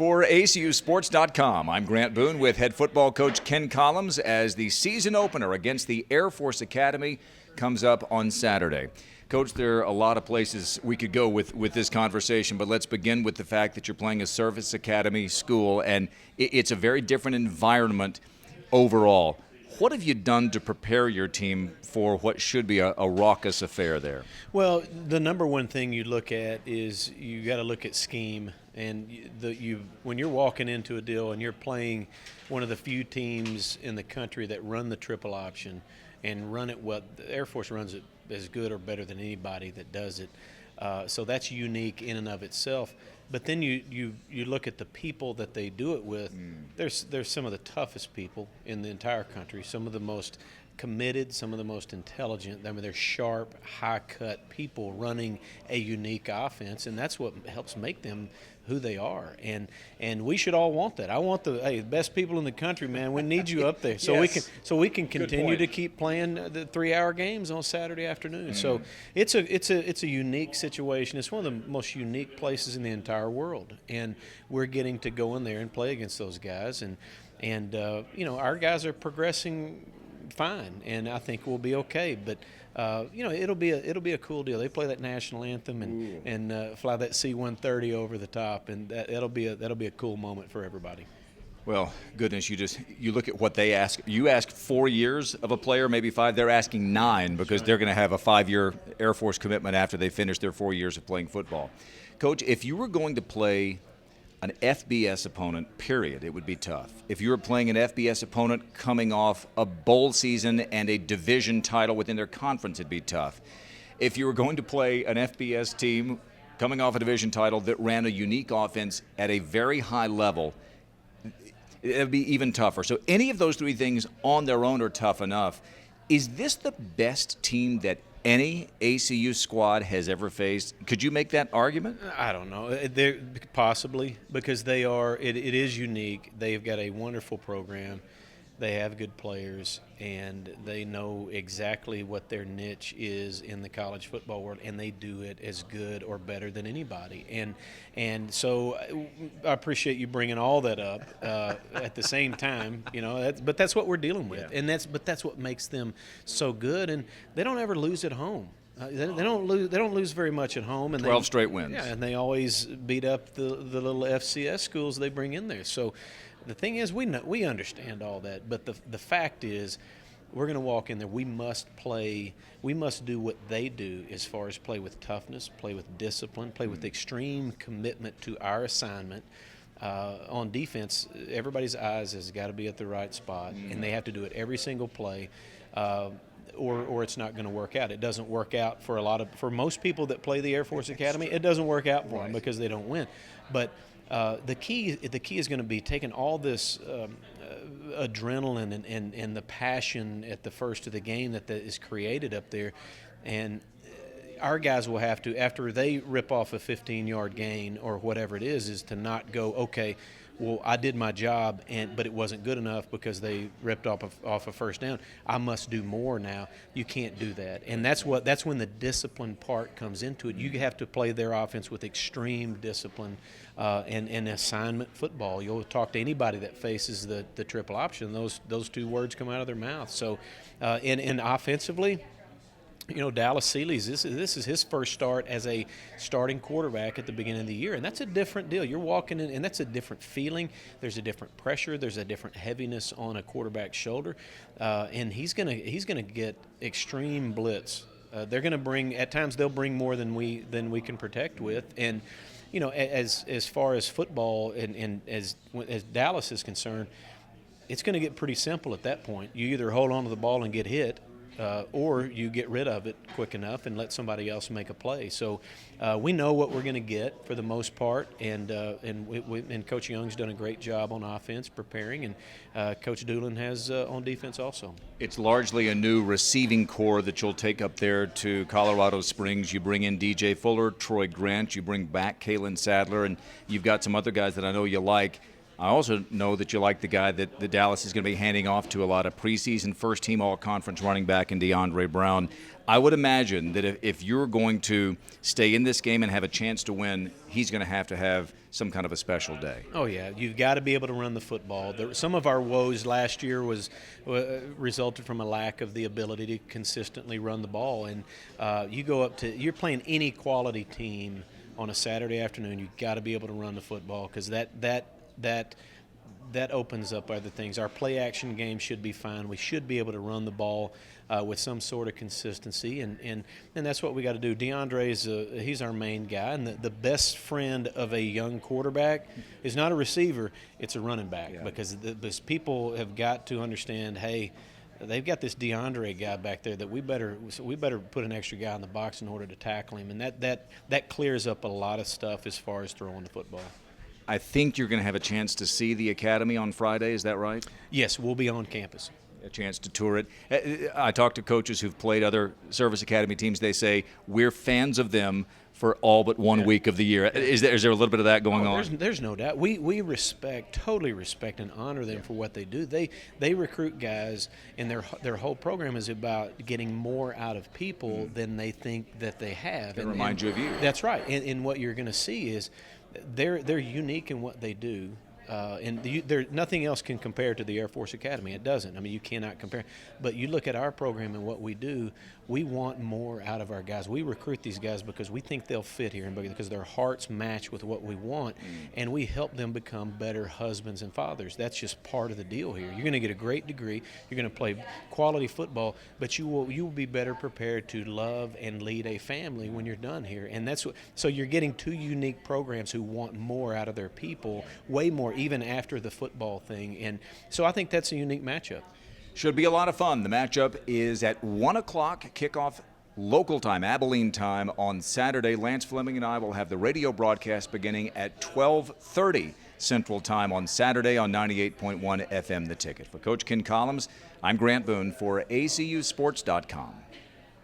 For ACUSports.com, I'm Grant Boone with head football coach Ken Collums as the season opener against the Air Force Academy comes up on Saturday. Coach, there are a lot of places we could go with this conversation, but let's begin with the fact that you're playing a service academy school, and it's a very different environment overall. What have you done to prepare your team for what should be a raucous affair there? Well, the number one thing you look at is you got to look at scheme. And when you're walking into a deal and you're playing one of the few teams in the country that run the triple option and run it well, the Air Force runs it as good or better than anybody that does it. So that's unique in and of itself. But then you look at the people that they do it with. There's some of the toughest people in the entire country, some of the most committed, some of the most intelligent. I mean, they're sharp, high-cut people running a unique offense, and that's what helps make them who they are. And we should all want that. I want the best people in the country, man. We need you up there so we can continue to keep playing the 3-hour games on Saturday afternoon. So it's a unique situation. It's one of the most unique places in the entire world, and we're getting to go in there and play against those guys. And our guys are progressing fine, and I think we'll be okay. But it'll be a cool deal. They play that national anthem and fly that C-130 over the top, and that'll be a cool moment for everybody. Well, goodness, you look at what they ask. You ask 4 years of a player, maybe 5. They're asking 9 because they're going to have a 5-year Air Force commitment after they finish their 4 years of playing football. Coach, if you were going to play an FBS opponent, period, it would be tough. If you were playing an FBS opponent coming off a bowl season and a division title within their conference, it'd be tough. If you were going to play an FBS team coming off a division title that ran a unique offense at a very high level, it would be even tougher. So any of those three things on their own are tough enough. Is this the best team that any ACU squad has ever faced? Could you make that argument? I don't know. They're possibly, because they are. It is unique. They've got a wonderful program. They have good players, and they know exactly what their niche is in the college football world, and they do it as good or better than anybody. And so I appreciate you bringing all that up at the same time. But that's what we're dealing with, and that's what makes them so good. And they don't ever lose at home. They don't lose very much at home, and 12 straight wins. Yeah, and they always beat up the little FCS schools they bring in there. So the thing is, we understand all that, but the fact is, we're going to walk in there. We must do what they do as far as play with toughness, play with discipline, play with extreme commitment to our assignment. On defense, everybody's eyes has got to be at the right spot, and they have to do it every single play. Or it's not going to work out. It doesn't work out for most people that play the Air Force Academy. It doesn't work out for them because they don't win. But the key is going to be taking all this adrenaline and the passion at the first of the game that is created up there, and our guys will have to, after they rip off a 15-yard gain or whatever it is to not go, okay, well, I did my job, but it wasn't good enough because they ripped off a first down. I must do more now. You can't do that, and that's when the discipline part comes into it. You have to play their offense with extreme discipline and assignment football. You'll talk to anybody that faces the triple option. Those two words come out of their mouth. So, and offensively, Dallas Seeley's, this is his first start as a starting quarterback at the beginning of the year, and that's a different deal. You're walking in, and that's a different feeling. There's a different pressure. There's a different heaviness on a quarterback's shoulder, and he's gonna get extreme blitz. They're gonna bring, at times they'll bring more than we can protect with, and as far as football and as Dallas is concerned, it's going to get pretty simple at that point. You either hold on to the ball and get hit, or you get rid of it quick enough and let somebody else make a play. So we know what we're going to get for the most part, and Coach Young's done a great job on offense preparing, and Coach Doolin has on defense also. It's largely a new receiving core that you'll take up there to Colorado Springs. You bring in DJ Fuller, Troy Grant, you bring back Kalen Sadler, and you've got some other guys that I know you like. I also know that you like the guy that the Dallas is going to be handing off to a lot of preseason first-team all-conference running back in DeAndre Brown. I would imagine that if you're going to stay in this game and have a chance to win, he's going to have some kind of a special day. Oh, yeah. You've got to be able to run the football. Some of our woes last year resulted from a lack of the ability to consistently run the ball. And you're playing any quality team on a Saturday afternoon, you've got to be able to run the football because that opens up other things. Our play-action game should be fine. We should be able to run the ball with some sort of consistency, and that's what we got to do. DeAndre he's our main guy, and the best friend of a young quarterback is not a receiver; it's a running back because people have got to understand, hey, they've got this DeAndre guy back there that we better put an extra guy in the box in order to tackle him, and that clears up a lot of stuff as far as throwing the football. I think you're going to have a chance to see the academy on Friday. Is that right? Yes, we'll be on campus. A chance to tour it. I talk to coaches who've played other service academy teams. They say we're fans of them for all but 1 week of the year. Is there a little bit of that going on? There's no doubt. We totally respect and honor them for what they do. They recruit guys, and their whole program is about getting more out of people than they think that they have. It reminds you of you. That's right. And what you're going to see is they're unique in what they do. Nothing else can compare to the Air Force Academy. It doesn't. I mean, you cannot compare. But you look at our program and what we do, we want more out of our guys. We recruit these guys because we think they'll fit here and because their hearts match with what we want, and we help them become better husbands and fathers. That's just part of the deal here. You're going to get a great degree. You're going to play quality football, but you will be better prepared to love and lead a family when you're done here. And so you're getting two unique programs who want more out of their people, way more, even after the football thing. And so I think that's a unique matchup. Should be a lot of fun. The matchup is at 1 o'clock kickoff local time, Abilene time on Saturday. Lance Fleming and I will have the radio broadcast beginning at 12:30 Central Time on Saturday on 98.1 FM The Ticket. For Coach Ken Collums, I'm Grant Boone for ACUSports.com.